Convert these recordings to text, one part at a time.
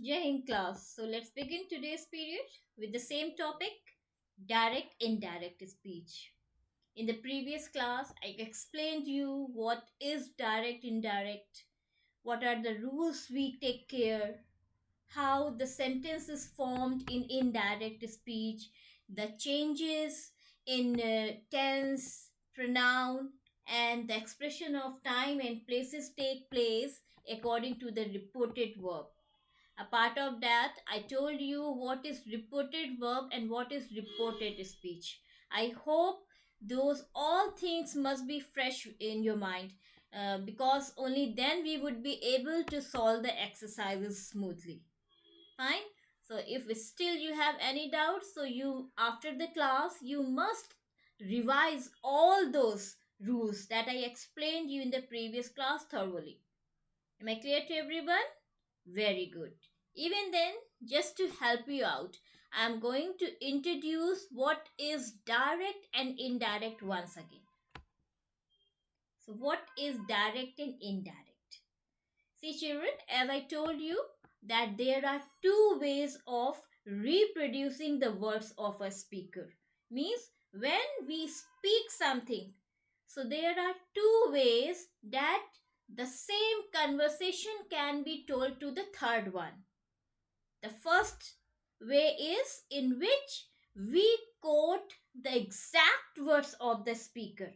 Jai Hind class. So let's begin today's period with the same topic, direct indirect speech. In the previous class, I explained you what is direct indirect, what are the rules we take care, how the sentence is formed in indirect speech, the changes in tense, pronoun, and the expression of time and places take place according to the reported verb. A part of that, I told you what is reported verb and what is reported speech. I hope those all things must be fresh in your mind because only then we would be able to solve the exercises smoothly. Fine. So if still you have any doubts, so you after the class you must revise all those rules that I explained you in the previous class thoroughly. Am I clear to everyone? Very good. Even then, just to help you out, I am going to introduce what is direct and indirect once again. So, what is direct and indirect? See, children, as I told you, that there are two ways of reproducing the words of a speaker. Means when we speak something, so there are two ways that the same conversation can be told to the third one. The first way is in which we quote the exact words of the speaker.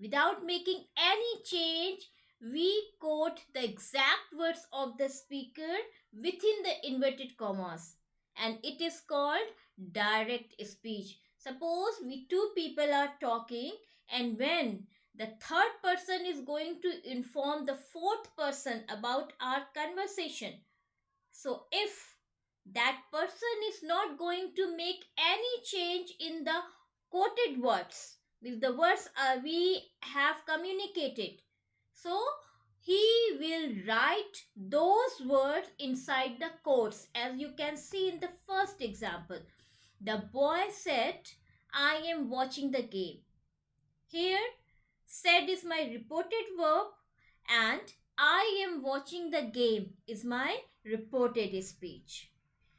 Without making any change, we quote the exact words of the speaker within the inverted commas. And it is called direct speech. Suppose we two people are talking, and when the third person is going to inform the fourth person about our conversation, so if that person is not going to make any change in the quoted words, with the words we have communicated, so he will write those words inside the quotes, as you can see in the first example. The boy said, I am watching the game. Here, said is my reported verb, and I am watching the game is my reported speech.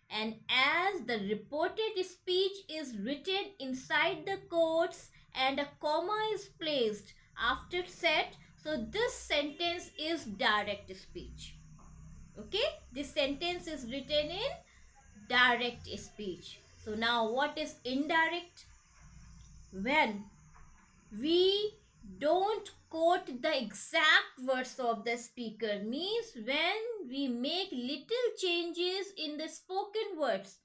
And as the reported speech is written inside the quotes and a comma is placed after said, so this sentence is direct speech. Okay, this sentence is written in direct speech. So now what is indirect? When we don't quote the exact words of the speaker, means when we make little changes in the spoken words.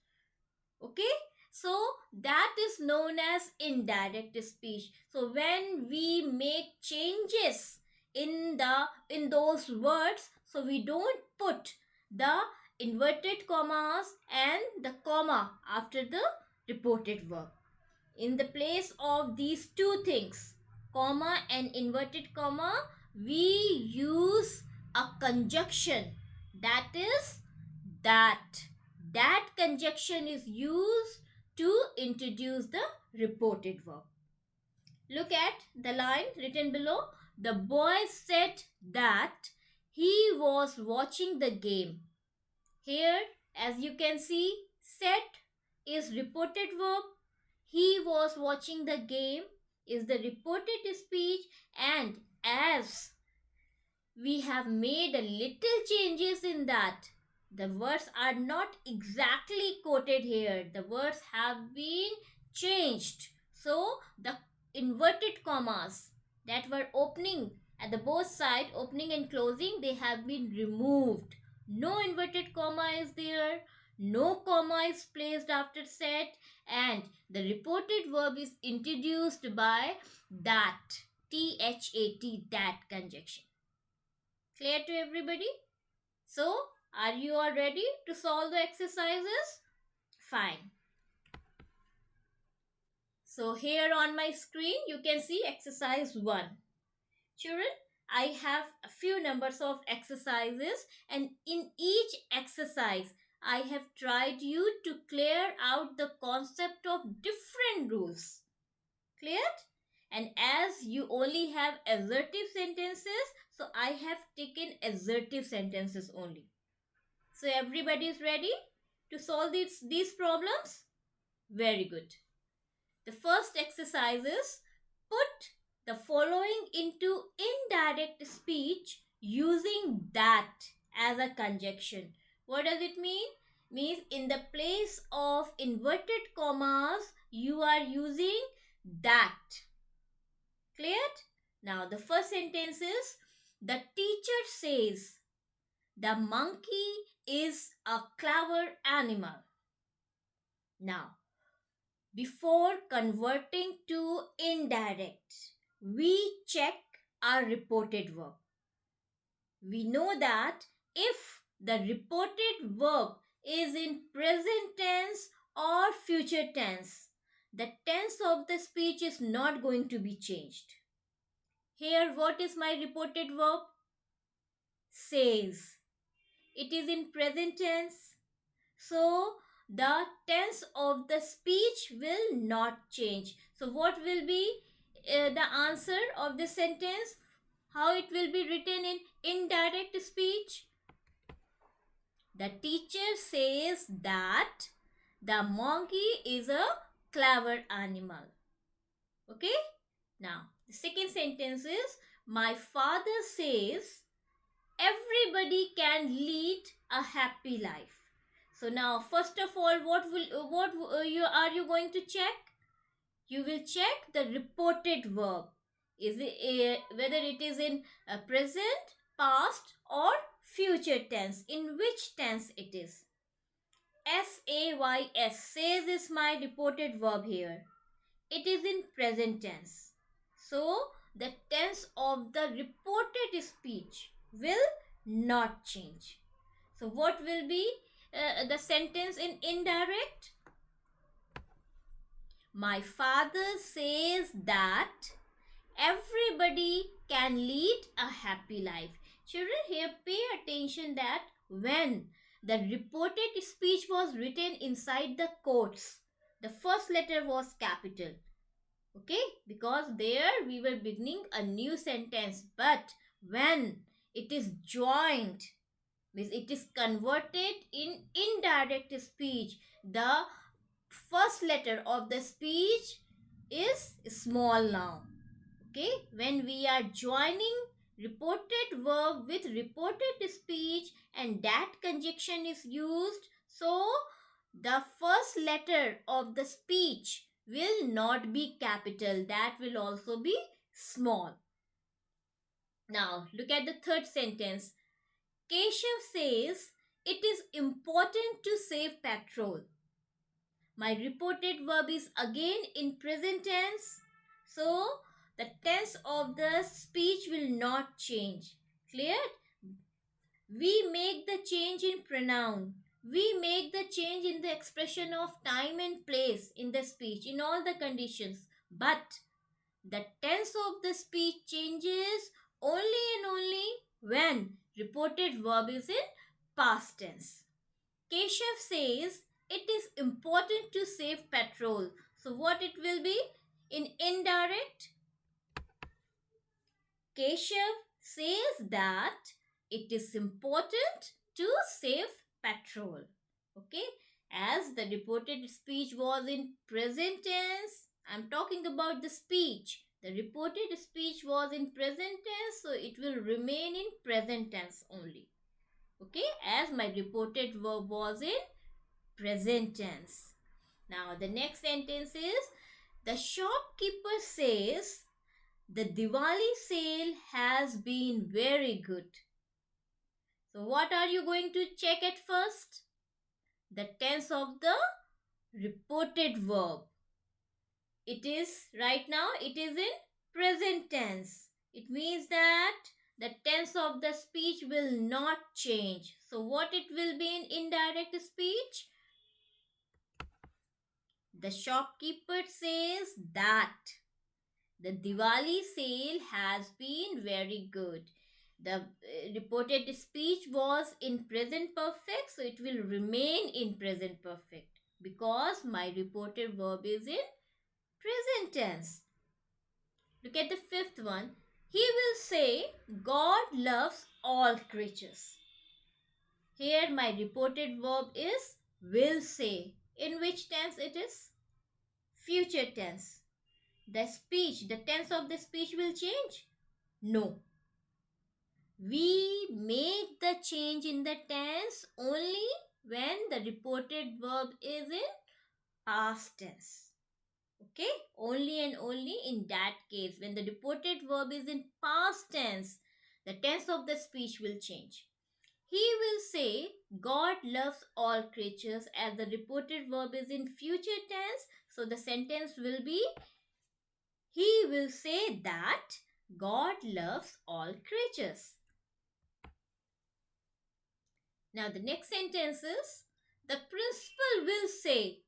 Okay, so that is known as indirect speech. So when we make changes in those words, so we don't put the inverted commas and the comma after the reported verb. In the place of these two things, comma and inverted comma, we use a conjunction, that is that. That conjunction is used to introduce the reported verb. Look at the line written below. The boy said that he was watching the game. Here, as you can see, said is reported verb. He was watching the game is the reported speech, and as we have made a little changes in that, the words are not exactly quoted here. The words have been changed. So the inverted commas that were opening at the both side, opening and closing, they have been removed. No inverted comma is there. No comma is placed after set, and the reported verb is introduced by that, that, that conjunction. Clear to everybody? So, are you all ready to solve the exercises? Fine. So, here on my screen, you can see exercise 1. Children, I have a few numbers of exercises, and in each exercise, I have tried you to clear out the concept of different rules. Cleared? And as you only have assertive sentences, so I have taken assertive sentences only. So everybody is ready to solve these problems? Very good. The first exercise is put the following into indirect speech using that as a conjunction. What does it mean? Means in the place of inverted commas, you are using that. Cleared? Now the first sentence is the teacher says the monkey is a clever animal. Now, before converting to indirect, we check our reported verb. We know that if the reported verb is in present tense or future tense, the tense of the speech is not going to be changed. Here, what is my reported verb? Says. It is in present tense. So, the tense of the speech will not change. So, what will be the answer of this sentence? How it will be written in indirect speech? The teacher says that the monkey is a clever animal. Okay? Now, the second sentence is my father says everybody can lead a happy life. So now, first of all, what are you going to check? You will check the reported verb. Is it whether it is in present, past, or future tense? In which tense it is? Says is my reported verb here. It is in present tense. So the tense of the reported speech will not change. So what will be the sentence in indirect? My father says that everybody can lead a happy life. Children, here pay attention that when the reported speech was written inside the quotes, the first letter was capital. Okay, because there we were beginning a new sentence. But when it is joined, means it is converted in indirect speech, the first letter of the speech is small now. Okay, when we are joining reported verb with reported speech and that conjunction is used, so the first letter of the speech will not be capital, that will also be small. Now look at the third sentence. Keshav says it is important to save petrol. My reported verb is again in present tense, so the tense of the speech will not change. Clear? We make the change in pronoun. We make the change in the expression of time and place in the speech, in all the conditions. But the tense of the speech changes only and only when reported verb is in past tense. Keshav says it is important to save petrol. So what it will be in indirect? Keshav says that it is important to save petrol. Okay, as the reported speech was in present tense, I'm talking about the speech. The reported speech was in present tense, so it will remain in present tense only. Okay, as my reported verb was in present tense. Now the next sentence is the shopkeeper says the Diwali sale has been very good. So what are you going to check at first? The tense of the reported verb. It is right now, it is in present tense. It means that the tense of the speech will not change. So what it will be in indirect speech? The shopkeeper says that the Diwali sale has been very good. The reported speech was in present perfect, so it will remain in present perfect because my reported verb is in present tense. Look at the fifth one. He will say God loves all creatures. Here my reported verb is will say. In which tense it is? Future tense. The speech, the tense of the speech will change? No. We make the change in the tense only when the reported verb is in past tense. Okay? Only and only in that case. When the reported verb is in past tense, the tense of the speech will change. He will say, God loves all creatures, as the reported verb is in future tense. So the sentence will be, he will say that God loves all creatures. Now the next sentence is, the principal will say,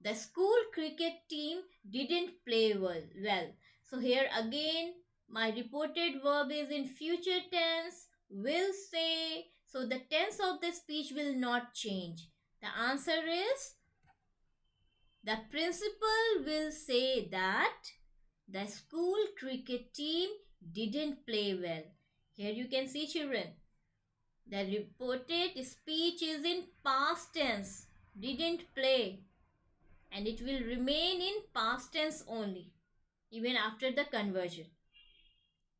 the school cricket team didn't play well. So here again, my reported verb is in future tense, will say. So the tense of the speech will not change. The answer is, the principal will say that the school cricket team didn't play well. Here you can see, children, the reported speech is in past tense, didn't play, and it will remain in past tense only, even after the conversion,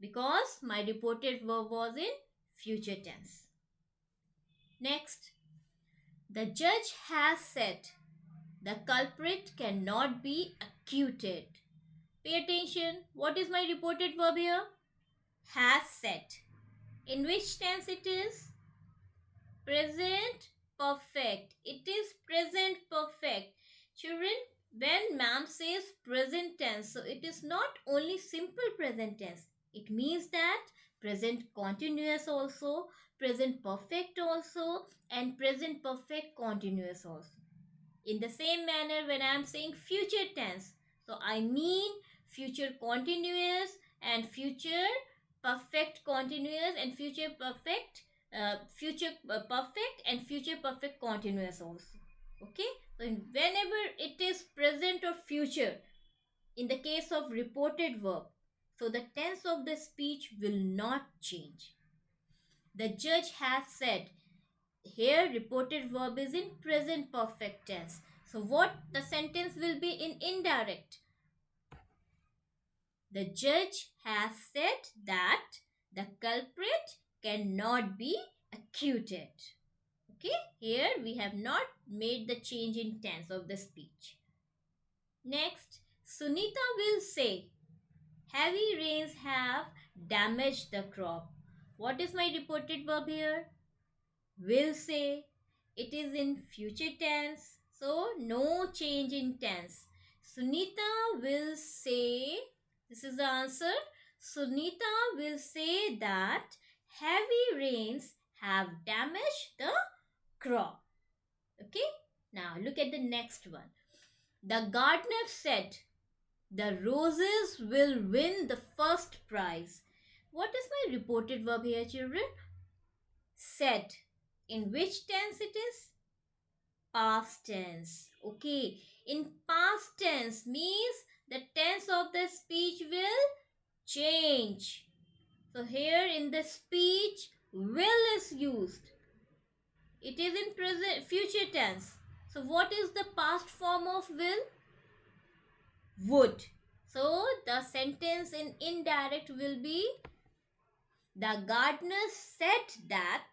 because my reported verb was in future tense. Next, the judge has said the culprit cannot be acquitted. Pay attention. What is my reported verb here? Has said. In which tense it is? Present perfect. It is present perfect. Children, when ma'am says present tense, so it is not only simple present tense. It means that present continuous also, present perfect also, and present perfect continuous also. In the same manner, when I am saying future tense, so I mean future continuous and future perfect continuous and future perfect and future perfect continuous also. Okay, so whenever it is present or future, in the case of reported verb, so the tense of the speech will not change. The judge has said. Here reported verb is in present perfect tense. So what the sentence will be in indirect? The judge has said that the culprit cannot be acquitted. Okay, here we have not made the change in tense of the speech. Next, Sunita will say, heavy rains have damaged the crop. What is my reported verb here? Will say. It is in future tense, so no change in tense. Sunita will say, this is the answer. Sunita will say that heavy rains have damaged the crop. Okay, now look at the next one. The gardener said the roses will win the first prize. What is my reported verb here, children? Said. In which tense it is? Past tense. Okay, in past tense means the tense of the speech will change. So here in the speech, will is used. It is in present future tense. So what is the past form of will? Would. So the sentence in indirect will be, the gardener said that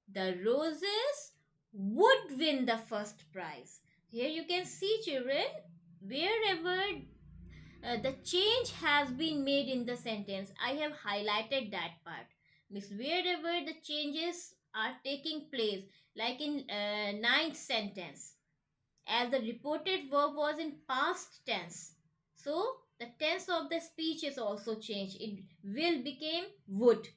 the roses would win the first prize. Here you can see, children, wherever the change has been made in the sentence, I have highlighted that part. Means wherever the changes are taking place, like in ninth sentence, as the reported verb was in past tense, so the tense of the speech is also changed. It will became would.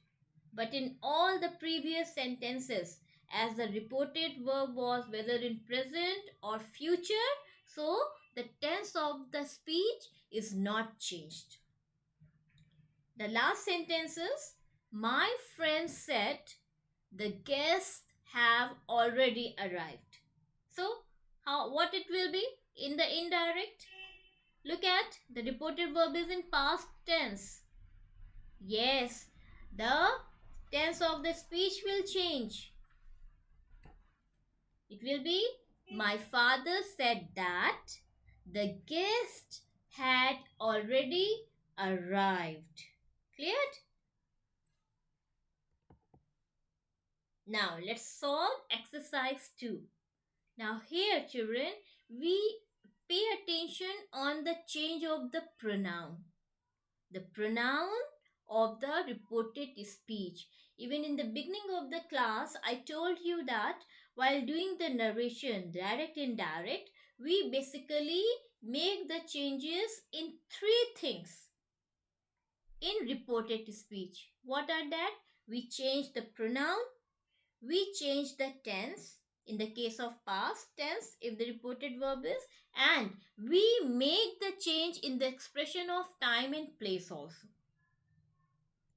But in all the previous sentences, as the reported verb was whether in present or future, so the tense of the speech is not changed. The last sentence is, my friend said the guests have already arrived. So, what it will be in the indirect? Look at, the reported verb is in past tense. Yes, the tense of the speech will change. it will be my father said that the guest had already arrived. Cleared? Now let's solve exercise 2. Now here children, we pay attention on the change of the pronoun. The pronoun of the reported speech. Even in the beginning of the class, I told you that while doing the narration, direct indirect, we basically make the changes in three things in reported speech. What are that? We change the pronoun, we change the tense in the case of past tense if the reported verb is, and we make the change in the expression of time and place also.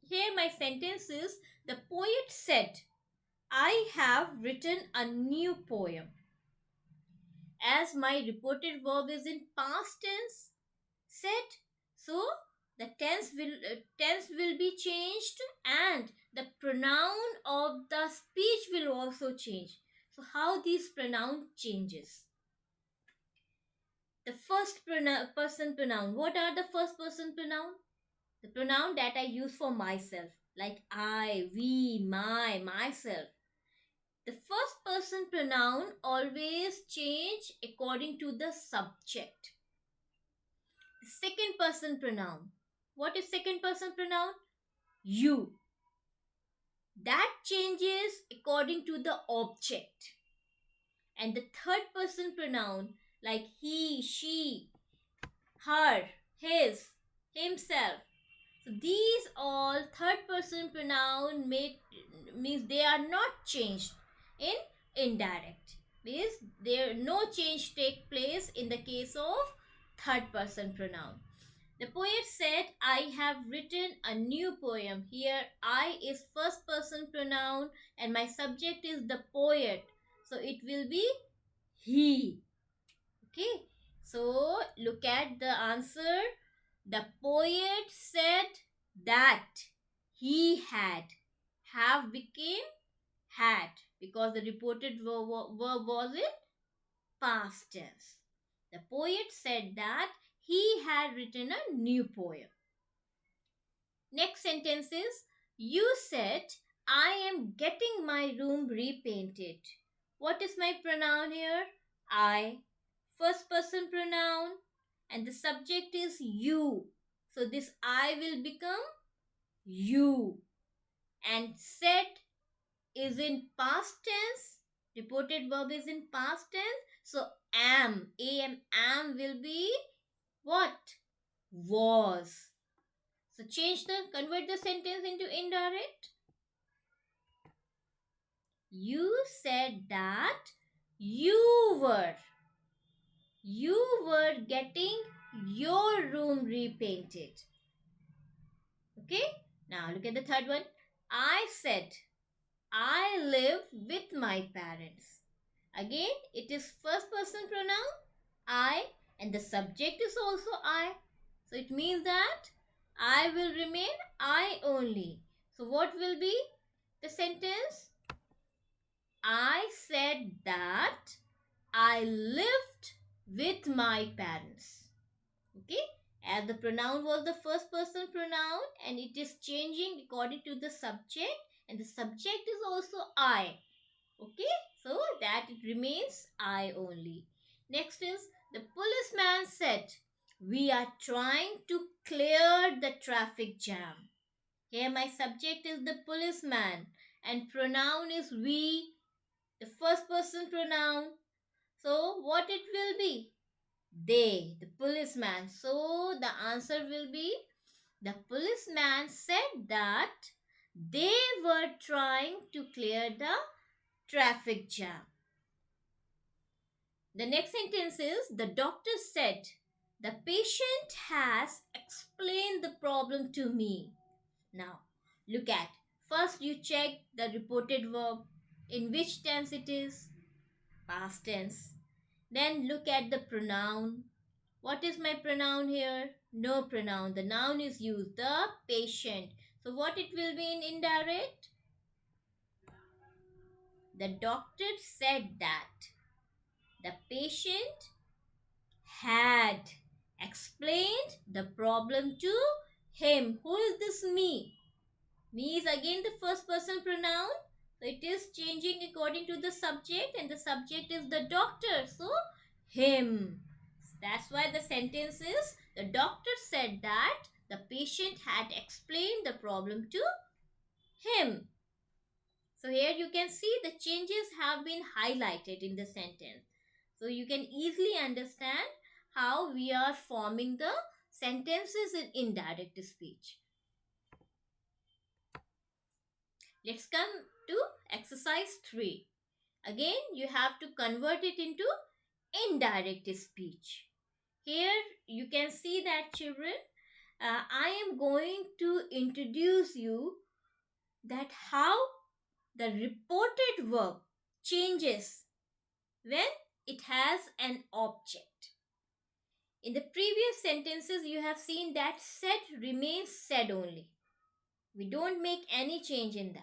Here my sentence is, the poet said, I have written a new poem. As my reported verb is in past tense, said, so the tense will be changed and the pronoun of the speech will also change. So how these pronoun changes? The first person pronoun. What are the first person pronoun? The pronoun that I use for myself, like I, we, my, myself. The first person pronoun always change according to the subject. The second person pronoun. What is second person pronoun? You. That changes according to the object. And the third person pronoun, like he, she, her, his, himself. So these all third person pronoun means they are not changed in indirect. Means there no change take place in the case of third person pronoun. The poet said, I have written a new poem. Here I is first person pronoun and my subject is the poet. So it will be he. Okay. So look at the answer. The poet said that he had. Have became had because the reported verb was in past tense. The poet said that he had written a new poem. Next sentence is, you said, I am getting my room repainted. What is my pronoun here? I. First person pronoun and the subject is you. So this I will become you. And said is in past tense. Reported verb is in past tense. So am will be what? Was. So convert the sentence into indirect. You said that you were getting your room repainted. Okay. Now look at the third one. I said I live with my parents. Again, it is first person pronoun I and the subject is also I. So it means that I will remain I only. So what will be the sentence? I said that I lived with my parents. Okay? As the pronoun was the first person pronoun and it is changing according to the subject and the subject is also I. Okay? So that it remains I only. Next is the policeman said, we are trying to clear the traffic jam. Here my subject is the policeman and pronoun is we, the first person pronoun. So what it will be? They, the policeman. So the answer will be, the policeman said that they were trying to clear the traffic jam. The next sentence is, the doctor said, the patient has explained the problem to me. Now, look at, first you check the reported verb, in which tense it is, past tense. Then look at the pronoun. What is my pronoun here? No pronoun. The noun is used, the patient. So what it will be in indirect? The doctor said that the patient had explained the problem to him. Who is this me? Me is again the first person pronoun. So it is changing according to the subject, and the subject is the doctor. So him. That's why the sentence is the doctor said that the patient had explained the problem to him. So here you can see the changes have been highlighted in the sentence. So you can easily understand how we are forming the sentences in indirect speech. Let's come to exercise 3. Again, you have to convert it into indirect speech. Here you can see that, children, I am going to introduce you that how the reported verb changes when it has an object. In the previous sentences, you have seen that said remains said only. We don't make any change in that.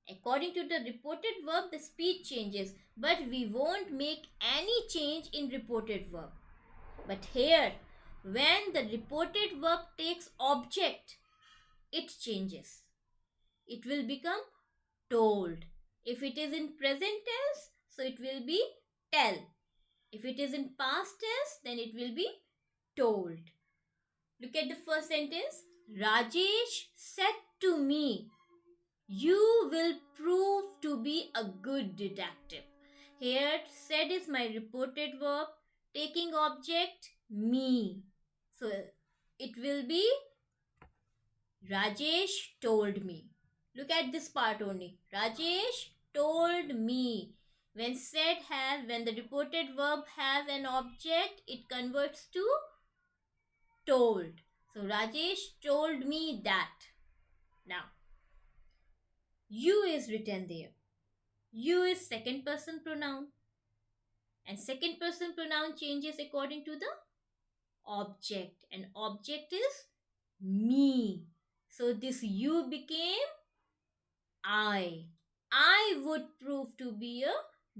According to the reported verb, the speech changes, but we won't make any change in reported verb. But here, when the reported verb takes object, it changes. It will become told. If it is in present tense, so it will be tell. If it is in past tense, then it will be told. Look at the first sentence. Rajesh said to me, "You will prove to be a good detective." Here, said is my reported verb, taking object, me. So, it will be Rajesh told me. Look at this part only. Rajesh told me. When the reported verb has an object, it converts to told. So Rajesh told me that. Now, you is written there. You is second person pronoun. And second person pronoun changes according to the object. And object is me. So this you became I. I would prove to be a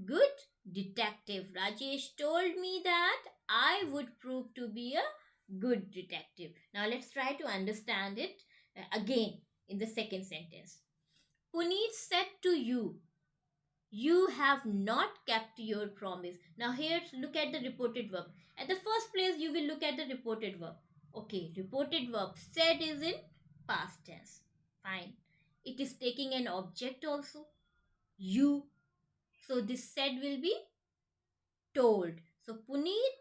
good detective. Rajesh told me that I would prove to be a good detective. Now let's try to understand it again in the second sentence. Puneet said to you, "You have not kept your promise." Now here look at the reported verb. At the first place you will look at the reported verb. Okay, reported verb said is in past tense. Fine. It is taking an object also. You. So this said will be told. So Puneet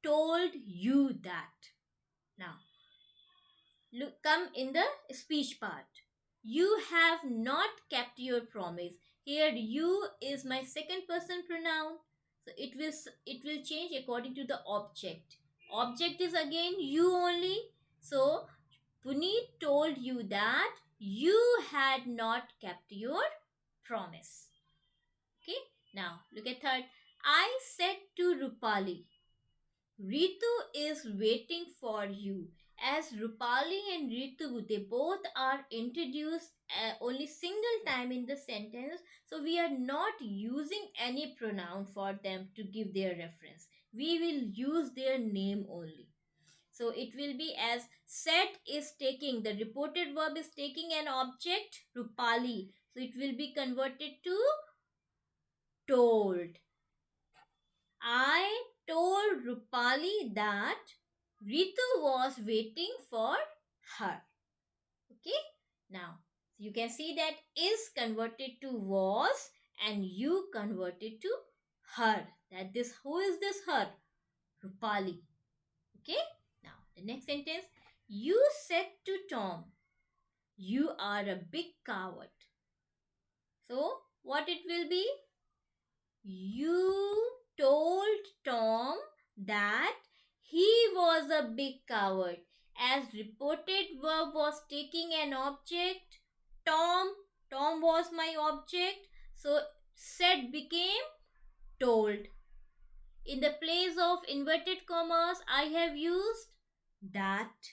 told you that. Now, look, come in the speech part. You have not kept your promise. Here you is my second person pronoun. So it will change according to the object. Object is again you only. So Puneet told you that you had not kept your promise. Okay, now look at third. I said to Rupali, "Ritu is waiting for you." As Rupali and Ritu, they both are introduced only single time in the sentence, so we are not using any pronoun for them to give their reference. We will use their name only. So it will be as said is taking, the reported verb is taking an object, Rupali. So it will be converted to told. I told Rupali that Ritu was waiting for her. Okay, now you can see that is converted to was and you converted to her. That this, who is this her? Rupali. Okay, now the next sentence. You said to Tom, "You are a big coward." So what it will be? You told Tom that he was a big coward. As reported verb was taking an object, Tom was my object. So said became told. In the place of inverted commas, I have used that.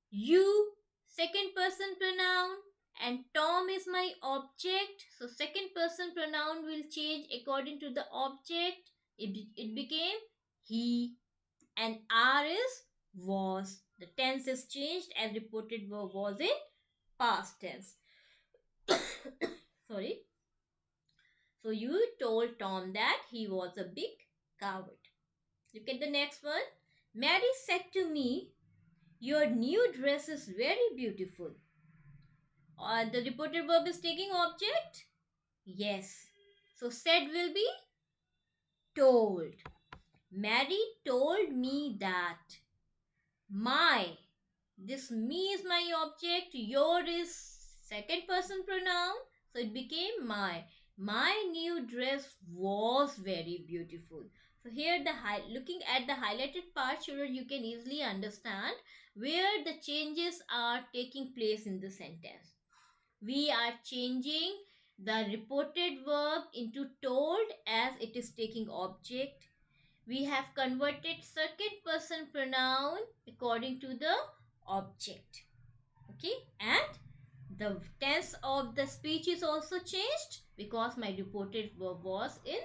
You, second person pronoun, and Tom is my object. So second person pronoun will change according to the object. It became he, and are is was. The tense is changed and reported verb was in past tense. Sorry. So you told Tom that he was a big coward. Look at the next one. Mary said to me, "Your new dress is very beautiful." The reported verb is taking object? Yes. So said will be told. Mary told me that. My. This me is my object. Your is second person pronoun. So it became my. My new dress was very beautiful. So here looking at the highlighted part, children, you can easily understand where the changes are taking place in the sentence. We are changing the reported verb into told as it is taking object. We have converted second person pronoun according to the object. Okay, and the tense of the speech is also changed because my reported verb was in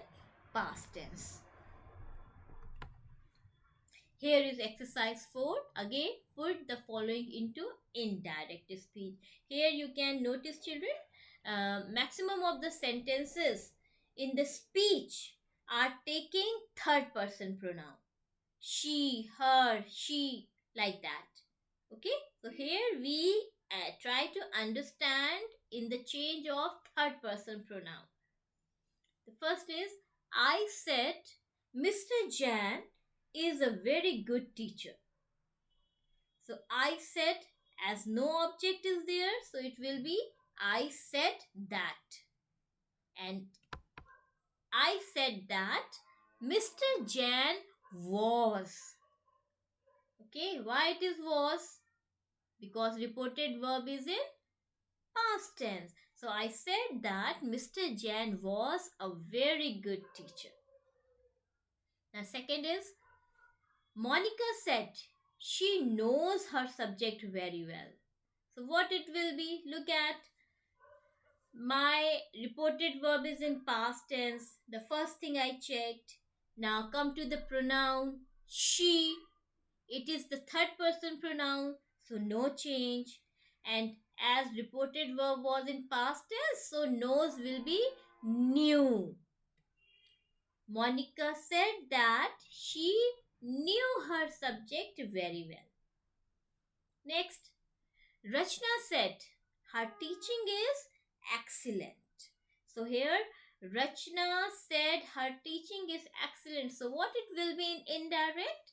past tense. Here is exercise 4. Again, put the following into indirect speech. Here you can notice, children, maximum of the sentences in the speech are taking third person pronoun. She, her, she, like that. Okay, so here we try to understand in the change of third person pronoun. The first is, I said Mr. Jan is a very good teacher. So I said, as no object is there, so it will be I said that. And I said that Mr. Jan was. Okay, why it is was? Because reported verb is in past tense. So I said that Mr. Jan was a very good teacher. Now second is, Monica said she knows her subject very well. So what it will be? Look at, my reported verb is in past tense. The first thing I checked. Now come to the pronoun she. It is the third person pronoun, so no change. And as reported verb was in past tense, so knows will be knew. Monica said that she knew her subject very well. Next, Rachna said her teaching is excellent. So here Rachna said her teaching is excellent. So what it will be in indirect?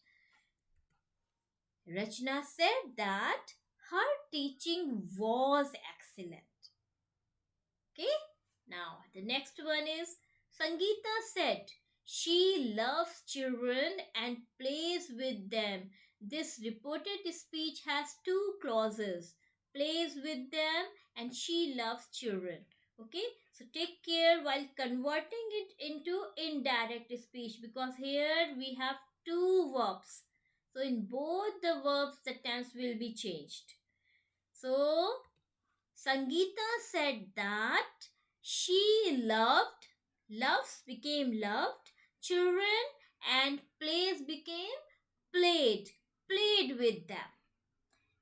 Rachna said that her teaching was excellent. Okay. Now the next one is, Sangeeta said she loves children and plays with them. This reported speech has two clauses: plays with them and she loves children. Okay, so take care while converting it into indirect speech, because here we have two verbs. So in both the verbs the tense will be changed. So Sangeeta said that she loves became loved, children, and plays became played with them.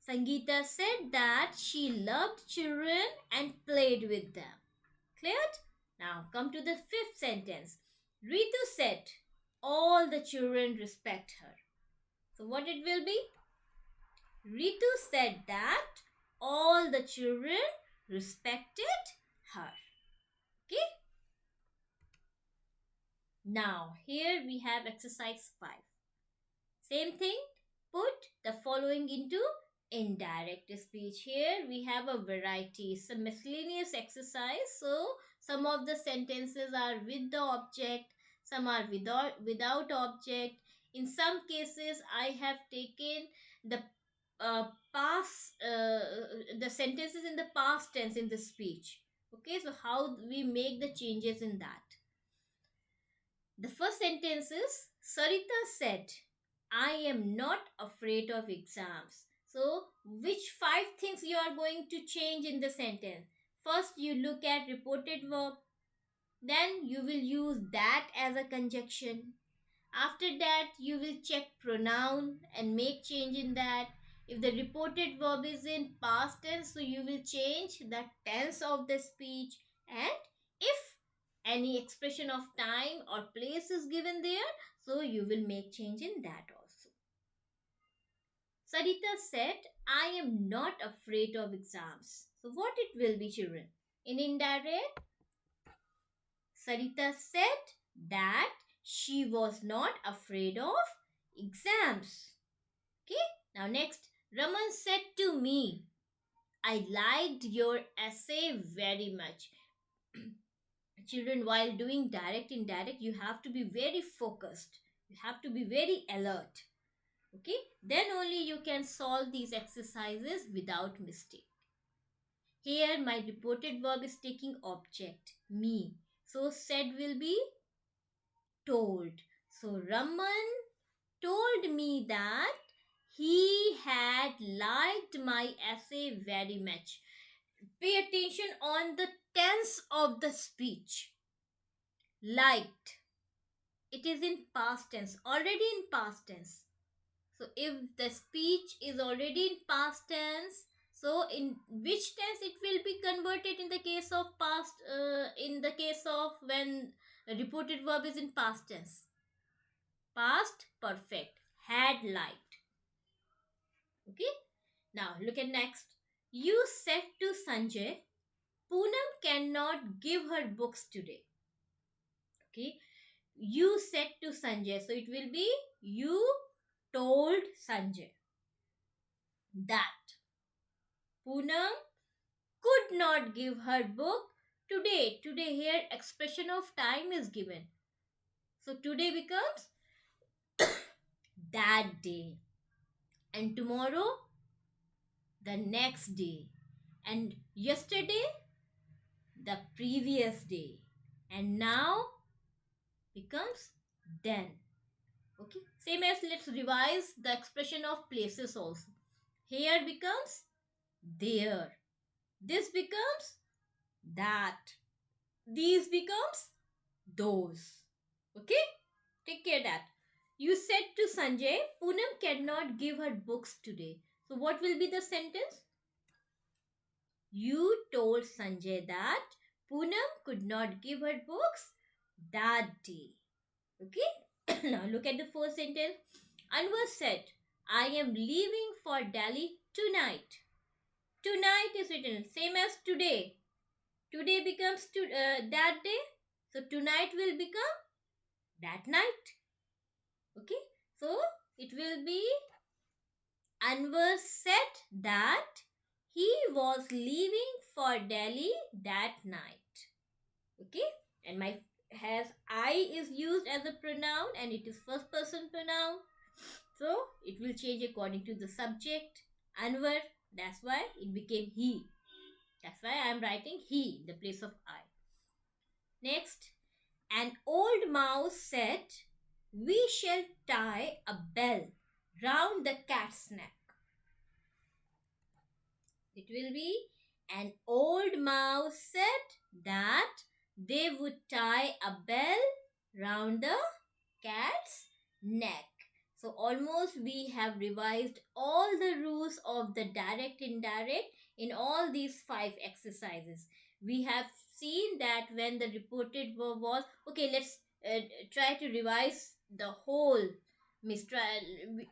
Sangeeta said that she loved children and played with them. Cleared? Now come to the fifth sentence. Ritu said all the children respect her. So what it will be? Ritu said that all the children respected her. Okay. Now here we have exercise 5. Same thing. Put the following into indirect speech. Here we have a variety. It's a miscellaneous exercise. So some of the sentences are with the object, some are without object. In some cases I have taken the the sentences in the past tense in the speech. Okay, so how we make the changes in that? The first sentence is, Sarita said, I am not afraid of exams. So, which five things you are going to change in the sentence? First, you look at reported verb, then you will use that as a conjunction. After that, you will check pronoun and make change in that. If the reported verb is in past tense, so you will change the tense of the speech. And if any expression of time or place is given there, so you will make change in that also. Sarita said, I am not afraid of exams. So what it will be, children? In indirect, Sarita said that she was not afraid of exams. Okay, now next, Raman said to me, I liked your essay very much. Children, while doing direct indirect, you have to be very focused, you have to be very alert. Okay, then only you can solve these exercises without mistake. Here my reported verb is taking object me, so said will be told. So Raman told me that he had liked my essay very much. Pay attention on the tense of the speech. Liked. It is in past tense, already in past tense. So if the speech is already in past tense, so in which tense it will be converted in the case of past, in the case of when a reported verb is in past tense? Past perfect. Had liked. Okay. Now look at next. You said to Sanjay, Poonam cannot give her books today. Okay. You said to Sanjay. So it will be you told Sanjay that Poonam could not give her book today. Today here expression of time is given. So today becomes that day. And tomorrow the next day. And yesterday the previous day. And now becomes then. Okay. Same as let's revise the expression of places also. Here becomes there. This becomes that. These becomes those. Okay? Take care of that. You said to Sanjay, Poonam cannot give her books today. So what will be the sentence? You told Sanjay that Poonam could not give her books that day. Okay? Now look at the first sentence. Anwar said, I am leaving for Delhi tonight. Tonight is written same as today. Today becomes that day. So tonight will become that night. Okay. So it will be Anwar said that he was leaving for Delhi that night. Okay. And my has I is used as a pronoun and it is first person pronoun. So it will change according to the subject. Anwar. That's why it became he. That's why I am writing he in the place of I. Next, an old mouse said, we shall tie a bell round the cat's neck. It will be, an old mouse said that they would tie a bell round the cat's neck. So almost we have revised all the rules of the direct indirect in all these 5 exercises. We have seen that when the reported verb was, okay, let's try to revise the whole.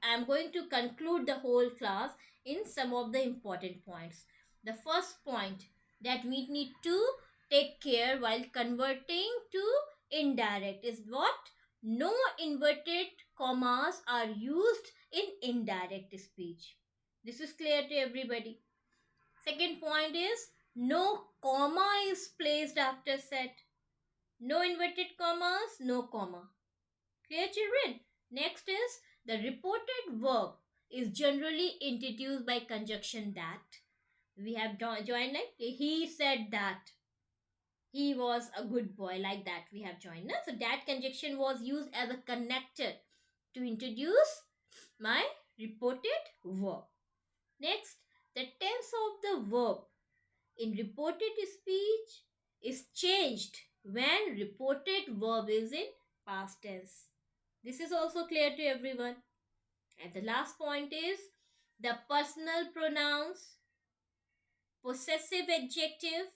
I'm going to conclude the whole class in some of the important points. The first point that we need to take care while converting to indirect is what? No inverted commas are used in indirect speech. This is clear to everybody. Second point is no comma is placed after said. No inverted commas, no comma. Clear, children? Next is the reported verb is generally introduced by conjunction that. We have joined like he said that. He was a good boy, like that we have joined. So that conjunction was used as a connector to introduce my reported verb. Next, the tense of the verb in reported speech is changed when reported verb is in past tense. This is also clear to everyone. And the last point is the personal pronouns, possessive adjective,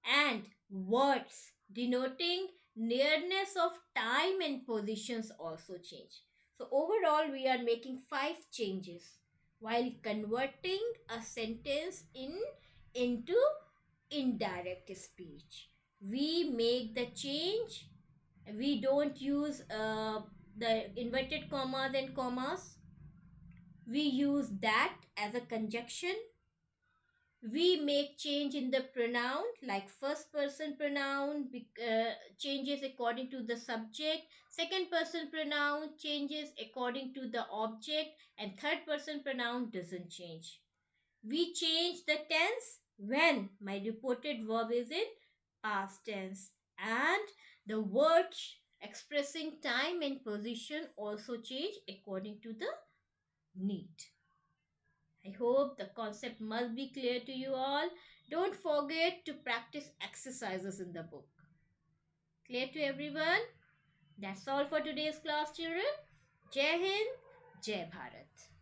and words denoting nearness of time and positions also change. So, overall, we are making five changes while converting a sentence into indirect speech. We make the change, we don't use the inverted commas and commas, we use that as a conjunction. We make change in the pronoun, like first person pronoun changes according to the subject, second person pronoun changes according to the object, and third person pronoun doesn't change. We change the tense when my reported verb is in past tense, and the words expressing time and position also change according to the need. I hope the concept must be clear to you all. Don't forget to practice exercises in the book. Clear to everyone? That's all for today's class, children. Jai Hind, Jai Bharat.